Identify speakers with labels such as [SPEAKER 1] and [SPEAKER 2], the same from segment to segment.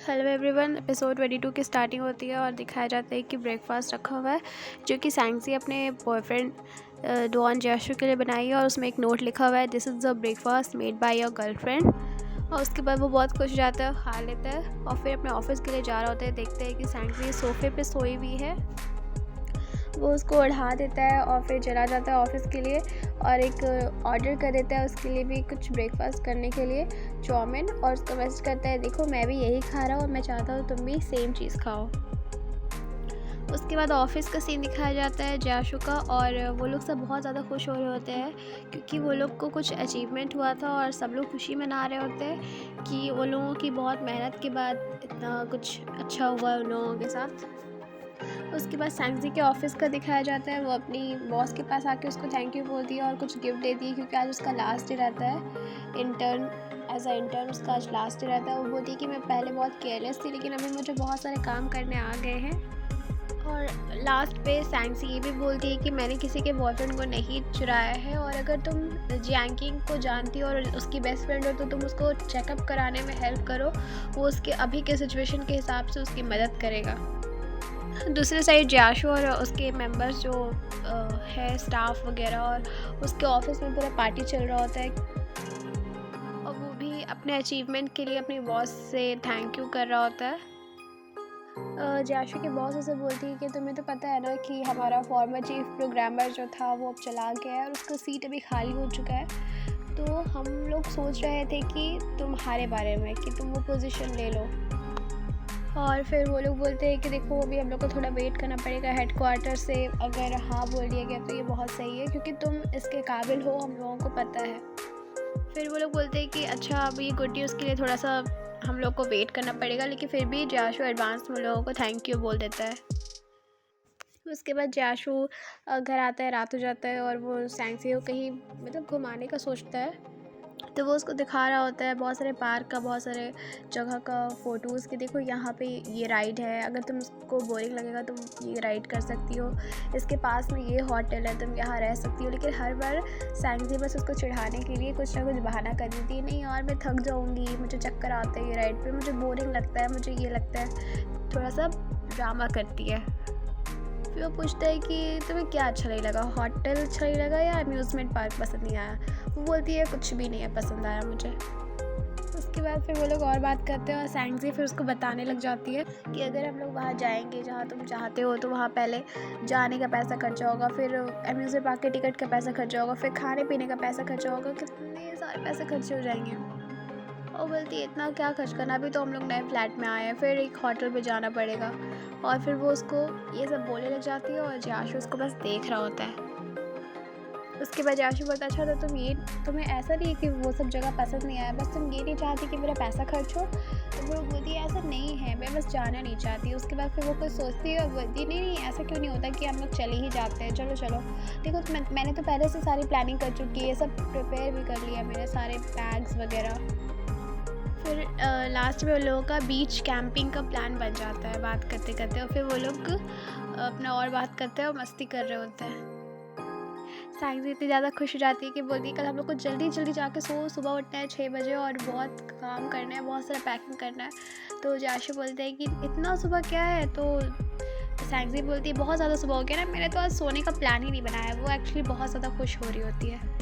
[SPEAKER 1] Hello everyone. Episode 22 की starting होती है और दिखाया जाता है कि ब्रेकफास्ट रखा हुआ है जो कि सैंक्सी अपने बॉयफ्रेंड डॉन जैशु के लिए बनाई है और उसमें एक नोट लिखा हुआ है, this is the breakfast made by your girlfriend. और उसके बाद वो बहुत खुश हो जाता है, खा लेता है और फिर अपने ऑफिस के लिए जा रहा होता है। देखते हैं कि सैंक्सी सोफे पे सोई हुई है, वो उसको उठा देता है और फिर चला जाता है ऑफिस के लिए और एक ऑर्डर कर देता है उसके लिए भी कुछ ब्रेकफास्ट करने के लिए, चाउमीन। और उसको मैसेज करता है, देखो मैं भी यही खा रहा हूँ और मैं चाहता हूँ तुम भी सेम चीज़ खाओ। उसके बाद ऑफिस का सीन दिखाया जाता है जैशु का, और वो लोग सब बहुत ज़्यादा खुश हो रहे होते हैं क्योंकि वो लोग को कुछ अचीवमेंट हुआ था और सब लोग खुशी मना रहे होते हैं कि वो लोगों की बहुत मेहनत के बाद इतना कुछ अच्छा हुआ उन लोगों के साथ। उसके बाद सैंक्सी के ऑफिस का दिखाया जाता है, वो अपनी बॉस के पास आके उसको थैंक यू बोलती है और कुछ गिफ्ट देती है क्योंकि आज उसका लास्ट डे रहता है इंटर्न, एज अ इंटर्न उसका आज लास्ट डे रहता है। वो बोलती है कि मैं पहले बहुत केयरलेस थी लेकिन अभी मुझे बहुत सारे काम करने आ गए हैं। और लास्ट पे सैंक्सी ये भी बोलती है कि मैंने किसी के बॉयफ्रेंड को नहीं चुराया है और अगर तुम जियांकिंग को जानती हो और उसकी बेस्ट फ्रेंड हो तो तुम उसको चेकअप कराने में हेल्प करो, वो उसके अभी के सिचुएशन के हिसाब से उसकी मदद करेगा। दूसरे साइड जैशु और उसके मेंबर्स जो है स्टाफ वगैरह, और उसके ऑफिस में पूरा पार्टी चल रहा होता है और वो भी अपने अचीवमेंट के लिए अपनी बॉस से थैंक यू कर रहा होता है। जैशु की बॉस उसे बोलती है कि तुम्हें तो पता है ना कि हमारा फॉर्मर चीफ प्रोग्रामर जो था वो अब चला गया है और उसका सीट अभी खाली हो चुका है, तो हम लोग सोच रहे थे कि तुम्हारे बारे में कि तुम वो पोजीशन ले लो। और फिर वो लोग बोलते हैं कि देखो अभी हम लोग को थोड़ा वेट करना पड़ेगा हेडक्वार्टर से, अगर हाँ बोल दिया गया तो ये बहुत सही है क्योंकि तुम इसके काबिल हो, हम लोगों को पता है। फिर वो लोग बोलते हैं कि अच्छा अब ये गुड न्यूज़ के लिए थोड़ा सा हम लोग को वेट करना पड़ेगा, लेकिन फिर भी जैशु एडवांस में लोगों को थैंक यू बोल देता है। उसके बाद जैशु घर आता है, रात हो जाता है और वो सैंक्सी को कहीं मतलब घुमाने का सोचता है, तो वो उसको दिखा रहा होता है बहुत सारे पार्क का, बहुत सारे जगह का फ़ोटोज़ कि देखो यहाँ पे ये राइड है, अगर तुम उसको बोरिंग लगेगा तुम ये राइड कर सकती हो, इसके पास में ये होटल है तुम यहाँ रह सकती हो। लेकिन हर बार सैंक्सी बस उसको चिढ़ाने के लिए कुछ ना कुछ बहाना कर देती है, नहीं यार मैं थक जाऊँगी, मुझे चक्कर आता है ये राइड पे, मुझे बोरिंग लगता है, मुझे ये लगता है, थोड़ा सा ड्रामा करती है। फिर वो पूछता है कि तुम्हें क्या अच्छा नहीं लगा, होटल अच्छा नहीं लगा या अम्यूज़मेंट पार्क पसंद नहीं आया। वो बोलती है कुछ भी नहीं है पसंद आया मुझे। उसके बाद फिर वो लोग और बात करते हैं और सैंक्सी फिर उसको बताने लग जाती है कि अगर हम लोग वहाँ जाएंगे जहाँ तुम चाहते हो तो वहाँ पहले जाने का पैसा खर्चा होगा, फिर अम्यूज़मेंट पार्क के टिकट का पैसा खर्चा होगा, फिर खाने पीने का पैसा खर्चा होगा, कितने सारे पैसे खर्चे हो जाएंगे। और बोलती है इतना क्या खर्च करना, अभी तो हम लोग नए फ्लैट में आए हैं, फिर एक होटल पे जाना पड़ेगा। और फिर वो उसको ये सब बोलने लग जाती है और जैशु उसको बस देख रहा होता है। उसके बाद जैशु बोलता है अच्छा तो तुम्हें ऐसा नहीं है कि वो सब जगह पसंद नहीं आया, बस तुम ये नहीं चाहती कि मेरा पैसा खर्च हो। तो वो बोलती है ऐसा नहीं है, मैं बस जाना नहीं चाहती। उसके बाद फिर वो कुछ सोचती है और बोलती है नहीं ऐसा क्यों नहीं होता कि हम लोग चले ही जाते हैं, चलो चलो। देखो मैंने तो पहले से सारी प्लानिंग कर चुकी है, सब प्रिपेयर भी कर लिया मैंने, सारे बैग्स वगैरह। फिर लास्ट में उन लोगों का बीच कैंपिंग का प्लान बन जाता है बात करते करते, और फिर वो लोग अपना और बात करते हैं और मस्ती कर रहे होते हैं। सैंक्सी इतनी ज़्यादा खुश हो जाती है कि बोलती है कल हम लोग को जल्दी जल्दी जाके सुबह उठना है 6 बजे और बहुत काम करना है, बहुत सारा पैकिंग करना है। तो जैशु बोलते हैं कि इतना सुबह क्या है, तो सैंक्सी बोलती है बहुत ज़्यादा सुबह हो गया ना, मैंने तो आज सोने का प्लान ही नहीं बनाया। वो एक्चुअली बहुत ज़्यादा खुश हो रही होती है।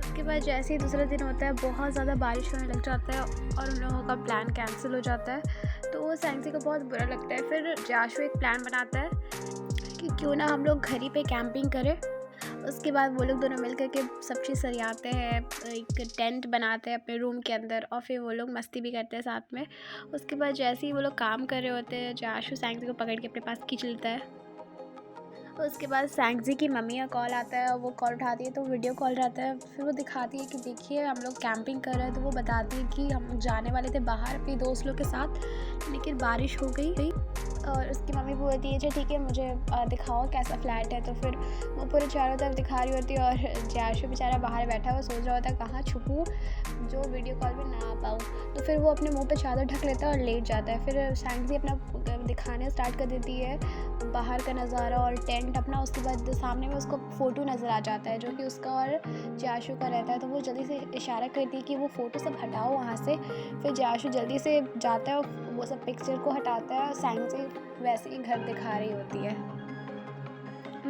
[SPEAKER 1] उसके बाद जैसे ही दूसरा दिन होता है बहुत ज़्यादा बारिश होने लग जाता है और उन लोगों का प्लान कैंसिल हो जाता है, तो वो सैंक्सी को बहुत बुरा लगता है। फिर जैशु एक प्लान बनाता है कि क्यों ना हम लोग घर ही पे कैंपिंग करें। उसके बाद वो लोग दोनों मिलकर के सब चीज़ सरियाते हैं, एक टेंट बनाते हैं अपने रूम के अंदर और फिर वो लोग मस्ती भी करते हैं साथ में। उसके बाद जैसे ही वो लोग काम कर रहे होते हैं जैशु सैंक्सी को पकड़ के अपने पास खींच लेता है। उसके बाद सैंक्सी की मम्मी का कॉल आता है और वो कॉल उठाती है तो वीडियो कॉल रहता है। फिर वो दिखाती है कि देखिए हम लोग कैंपिंग कर रहे हैं, तो वो बताती है कि हम जाने वाले थे बाहर अपने दोस्त लोग के साथ, लेकिन बारिश हो गई और उसकी मम्मी बोलती है अच्छा ठीक है मुझे दिखाओ कैसा फ्लैट है। तो फिर वो पूरे चारों तरफ दिखा रही होती है और जाशु बेचारा बाहर बैठा हुआ सोच रहा होता है कहाँ छुपूँ जो वीडियो कॉल में ना आ पाऊँ। तो फिर वो अपने मुंह पे चादर ढक लेता है और लेट जाता है। फिर सैंक्सी अपना दिखाने स्टार्ट कर देती है बाहर का नज़ारा और टेंट अपना। उसके बाद सामने में उसको फ़ोटो नज़र आ जाता है जो कि उसका और जाशु का रहता है। तो वो जल्दी से इशारा करती है कि वो फ़ोटो सब हटाओ वहाँ से। फिर जाशु जल्दी से जाता है और वो सब पिक्चर को हटाता है और सैंक्सी वैसे ही घर दिखा रही होती है।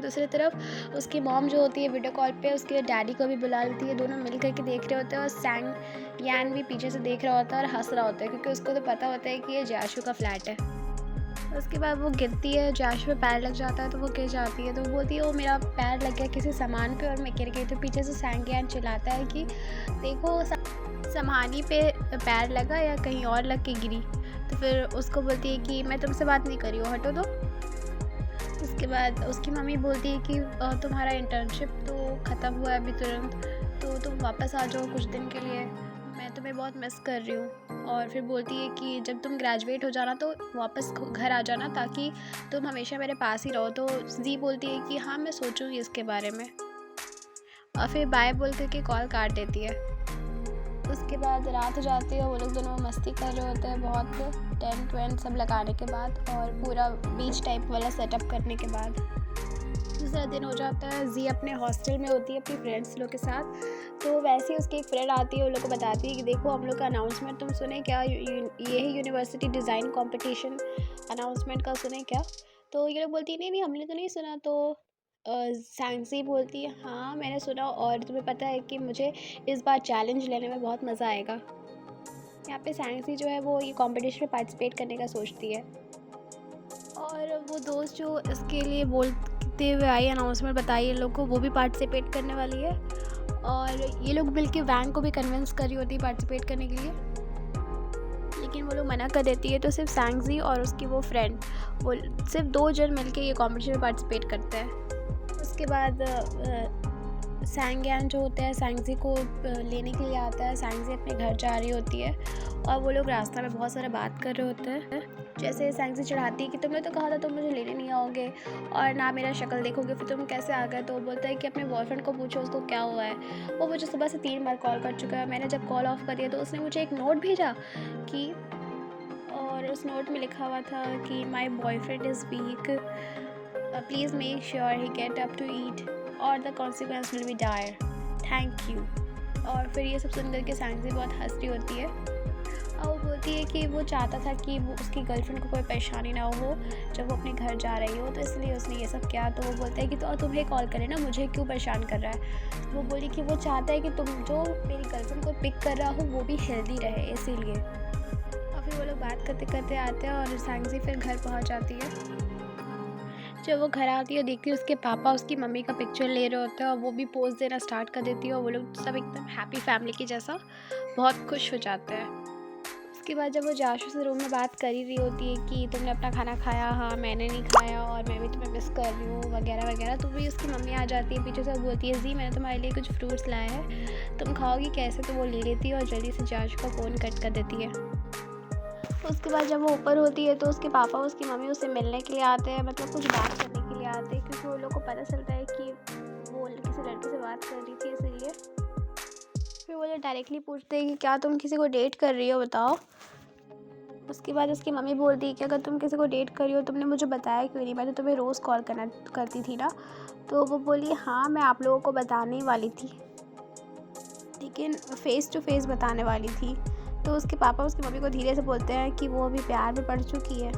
[SPEAKER 1] दूसरी तरफ उसकी मॉम जो होती है वीडियो कॉल पे उसके डैडी को भी बुला लेती है। दोनों मिल कर के देख रहे होते हैं और सैंग यान भी पीछे से देख रहा होता है और हंस रहा होता है क्योंकि उसको तो पता होता है कि ये जाशु का फ्लैट है। उसके बाद वो गिरती है, जाशु पे पैर लग जाता है तो वो गिर जाती है। तो वो बोलती है वो मेरा पैर लग गया किसी सामान पे और मैं गिर गई। तो पीछे से सैंग चिल्लाता है कि देखो सामानी पे पैर लगा या कहीं और लग के गिरी। तो फिर उसको बोलती है कि मैं तुमसे बात नहीं कर रही हूँ, हटो दो। उसके बाद उसकी मम्मी बोलती है कि तुम्हारा इंटर्नशिप तो ख़त्म हुआ है अभी तुरंत, तो तुम वापस आ जाओ कुछ दिन के लिए, मैं तुम्हें बहुत मिस कर रही हूँ। और फिर बोलती है कि जब तुम ग्रेजुएट हो जाना तो वापस घर आ जाना ताकि तुम हमेशा मेरे पास ही रहो। तो जी बोलती है कि हाँ मैं सोचूंगी इसके बारे में, और फिर बाय बोल करके कॉल काट देती है। उसके बाद रात हो जाती है, वो लोग दोनों मस्ती कर रहे होते हैं बहुत, टेंट वेंट सब लगाने के बाद और पूरा बीच टाइप वाला सेटअप करने के बाद। दूसरा दिन हो जाता है, जी अपने हॉस्टल में होती है अपनी फ्रेंड्स लोग के साथ। तो वैसे ही उसकी एक फ्रेंड आती है, वो लोग को बताती है कि देखो हम लोग का अनाउंसमेंट तुम सुने क्या, ये है यूनिवर्सिटी डिज़ाइन कंपटीशन अनाउंसमेंट का, सुने क्या। तो ये लोग बोलती है नहीं नहीं हमने तो नहीं सुना। तो सैंक्सी बोलती है हाँ मैंने सुना, और तुम्हें पता है कि मुझे इस बार चैलेंज लेने में बहुत मज़ा आएगा। यहाँ पे सैंक्सी जो है वो ये कंपटीशन में पार्टिसिपेट करने का सोचती है। और वो दोस्त जो इसके लिए बोलते हुए आई अनाउंसमेंट बताई ये लोग को, वो भी पार्टिसिपेट करने वाली है। और ये लोग मिल के वैंग को भी कन्विंस करी होती है पार्टिसिपेट करने के लिए, लेकिन वो लोग मना कर देती है। तो सिर्फ सैंक्सी और उसकी वो फ्रेंड, वो सिर्फ 2 जन मिल के ये कॉम्पिटिशन में पार्टिसिपेट करते हैं। उसके बाद सैंग्यान जो होता है सैंक्सी को लेने के लिए आता है। सैंक्सी अपने घर जा रही होती है और वो लोग रास्ता में बहुत सारा बात कर रहे होते हैं। जैसे सैंक्सी चढ़ाती है कि तुमने तो कहा था तुम मुझे लेने नहीं आओगे और ना मेरा शक्ल देखोगे, फिर तुम कैसे आ गए। तो वो बोलता है कि अपने बॉयफ्रेंड को पूछो उसको क्या हुआ है, वो मुझे सुबह से 3 बार कॉल कर चुका है। मैंने जब कॉल ऑफ कर दिया तो उसने मुझे एक नोट भेजा कि, और उस नोट में लिखा हुआ था कि my boyfriend is weak, please make sure he get up to eat और the consequence will be dire, thank you. और फिर ये सब सुन करके सैंक्सी बहुत हंस रही होती है और वो बोलती है कि वो चाहता था कि वो उसकी गर्लफ्रेंड को कोई परेशानी ना हो जब वो अपने घर जा रही हो, तो इसलिए उसने ये सब किया। तो वो बोलता है कि तो तुम्हें कॉल करे ना, मुझे क्यों परेशान कर रहा है। तो वो बोली कि वो चाहता है कि तुम जो मेरी गर्लफ्रेंड को पिक कर रहा हो वो भी हेल्दी रहे, इसीलिए। और फिर वो लोग बात करते करते आते हैं और सैंक्सी फिर घर पहुँच जाती है। जब वो घर आती है देखती है उसके पापा उसकी मम्मी का पिक्चर ले रहे होते हैं और वो भी पोज देना स्टार्ट कर देती है और वो लोग सब एकदम हैप्पी फैमिली की जैसा बहुत खुश हो जाते हैं। उसके बाद जब वो जाशु से रूम में बात कर ही रही होती है कि तुमने अपना खाना खाया, हाँ मैंने नहीं खाया और मैं भी तुम्हें मिस कर रही हूँ वगैरह वगैरह, तो भी उसकी मम्मी आ जाती है पीछे से, बोलती है जी मैंने तुम्हारे लिए कुछ फ्रूट्स लाए हैं, तुम खाओगी कैसे। तो वो ले लेती है और जल्दी से जाशु का फ़ोन कट कर देती है। उसके बाद जब वो ऊपर होती है तो उसके पापा उसकी मम्मी उससे मिलने के लिए आते हैं, मतलब कुछ बात करने के लिए आते हैं, क्योंकि वो लोग को पता चलता है कि वो किसी लड़के से बात कर रही थी, इसीलिए। फिर वो लोग डायरेक्टली पूछते हैं कि क्या तुम किसी को डेट कर रही हो, बताओ। उसके बाद उसकी मम्मी बोलती है कि अगर तुम किसी को डेट कर रही हो तुमने मुझे बताया क्यों नहीं, मैं तो तुम्हें रोज़ कॉल करती थी ना। तो वो बोली हाँ मैं आप लोगों को बताने ही वाली थी, लेकिन फ़ेस टू फेस बताने वाली थी। तो उसके पापा उसकी मम्मी को धीरे से बोलते हैं कि वो अभी प्यार में पड़ चुकी है।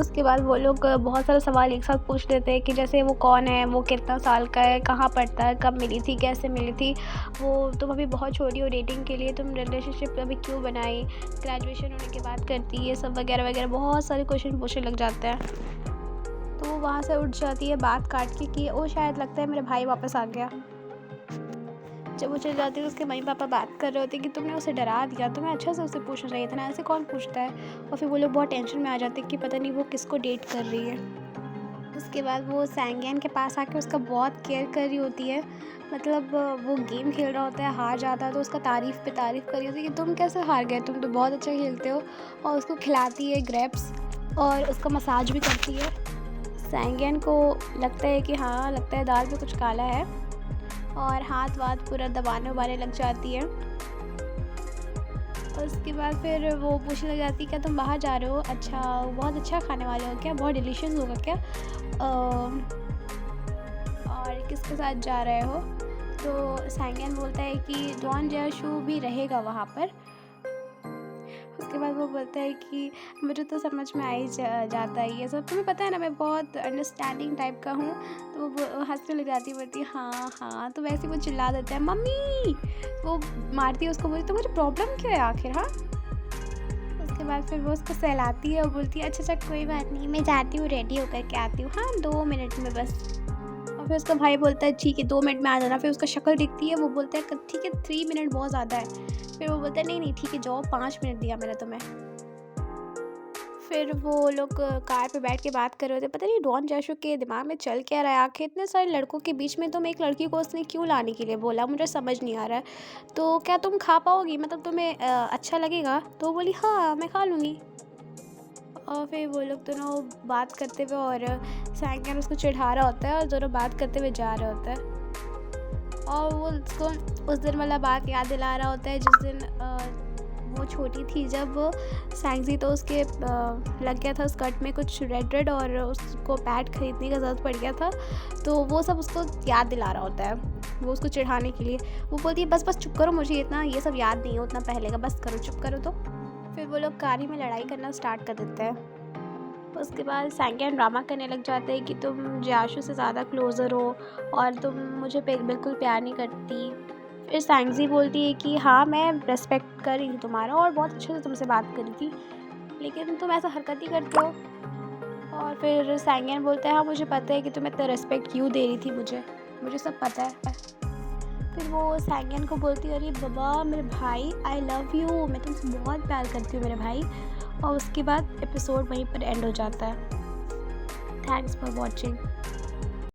[SPEAKER 1] उसके बाद वो लोग बहुत सारे सवाल एक साथ पूछ लेते हैं कि जैसे वो कौन है, वो कितना साल का है, कहाँ पढ़ता है, कब मिली थी, कैसे मिली थी, वो तुम अभी बहुत छोटी हो डेटिंग के लिए, तुम रिलेशनशिप अभी क्यों बनाई, ग्रेजुएशन होने के बाद करती, ये सब वगैरह वगैरह बहुत सारे क्वेश्चन पूछने लग जाते हैं। तो वो वहाँ से उठ जाती है बात काट के कि वो शायद लगता है मेरा भाई वापस आ गया। जब वो चल जाती है उसके मम्मी पापा बात कर रहे होते हैं कि तुमने उसे डरा दिया, तुम्हें अच्छा से उसे पूछना चाहिए था ना, ऐसे कौन पूछता है। और फिर वो लोग बहुत टेंशन में आ जाते हैं कि पता नहीं वो किसको डेट कर रही है। उसके बाद वो सैंग्यान के पास आके उसका बहुत केयर कर रही होती है, मतलब वो गेम खेल रहा होता है, हार जाता है तो उसका तारीफ़ कर रही होती है कि तुम कैसे हार गए, तुम तो बहुत अच्छा खेलते हो। और उसको खिलाती है ग्रेप्स और उसका मसाज भी करती है। सैंगियन को लगता है कि हाँ, लगता है दाल में कुछ काला है, और हाथ वाथ पूरा दबाने उबाने लग जाती है। और उसके बाद फिर वो पूछने लग जाती है, क्या तुम बाहर जा रहे हो? अच्छा, बहुत अच्छा खाने वाले हो क्या? बहुत डिलीशियस होगा क्या? और किसके साथ जा रहे हो? तो सैंगियन बोलता है कि डॉन जयाशु भी रहेगा वहाँ पर। उसके बाद वो बोलता है कि मुझे तो समझ में आ ही जाता है ये सब, तुम्हें पता है ना मैं बहुत अंडरस्टैंडिंग टाइप का हूँ। तो वो हंसने लग जाती है, बोलती है हाँ हाँ। तो वैसे वो चिल्ला देता है मम्मी, वो मारती है उसको, बोलती तो मुझे प्रॉब्लम क्या है आखिर? हाँ। उसके बाद फिर वो उसको सहलाती है और बोलती है अच्छा अच्छा कोई बात नहीं, मैं जाती हूँ, रेडी होकर के आती हूँ, हाँ 2 मिनट में बस। और फिर उसका भाई बोलता है ठीक है 2 मिनट में आ जाना। फिर उसका शक्ल दिखती है, वो बोलता है ठीक है 3 मिनट बहुत ज़्यादा है। फिर वो बोलता है नहीं नहीं ठीक है जाओ, 5 मिनट दिया मैंने तुम्हें। फिर वो लोग कार पे बैठ के बात कर रहे थे, पता नहीं डॉन जैशु के दिमाग में चल क्या रहा है, आखिर इतने सारे लड़कों के बीच में तुम एक लड़की को उसने क्यों लाने के लिए बोला, मुझे समझ नहीं आ रहा है। तो क्या तुम खा पाओगी, मतलब तुम्हें अच्छा लगेगा? तो वो बोली हाँ मैं खा लूँगी। और फिर वो लोग दोनों बात करते हुए, और सैंगियन उसको चिढ़ा रहा होता है और दोनों बात करते हुए जा रहा होता है। और वो उसको उस दिन वाला बात याद दिला रहा होता है जिस दिन वो छोटी थी, जब सैंगजी तो उसके लग गया था स्कर्ट में कुछ रेड रेड, और उसको पैड खरीदने का ज़रूरत पड़ गया था। तो वो सब उसको याद दिला रहा होता है, वो उसको चिढ़ाने के लिए। वो बोलती है बस बस चुप करो, मुझे इतना ये सब याद नहीं है उतना पहले का, बस करो चुप करो। तो फिर वो लोग कार में लड़ाई करना स्टार्ट कर देते हैं। उसके बाद सैंगियन ड्रामा करने लग जाते हैं कि तुम जयाशु से ज़्यादा क्लोज़र हो और तुम मुझे बिल्कुल प्यार नहीं करती। फिर सैंगजी बोलती है कि हाँ मैं रेस्पेक्ट कर रही थी तुम्हारा और बहुत अच्छे से तुमसे बात करी थी, लेकिन तुम ऐसा हरकत ही करते हो। और फिर सैंगियन बोलता है हाँ मुझे पता है कि तुम इतना रेस्पेक्ट क्यों दे रही थी मुझे सब पता है। फिर वो सैंगियन को बोलती है अरे बाबा मेरे भाई, आई लव यू, मैं तुमसे बहुत प्यार करती हूँ मेरे भाई। और उसके बाद एपिसोड वहीं पर एंड हो जाता है। Thanks for watching.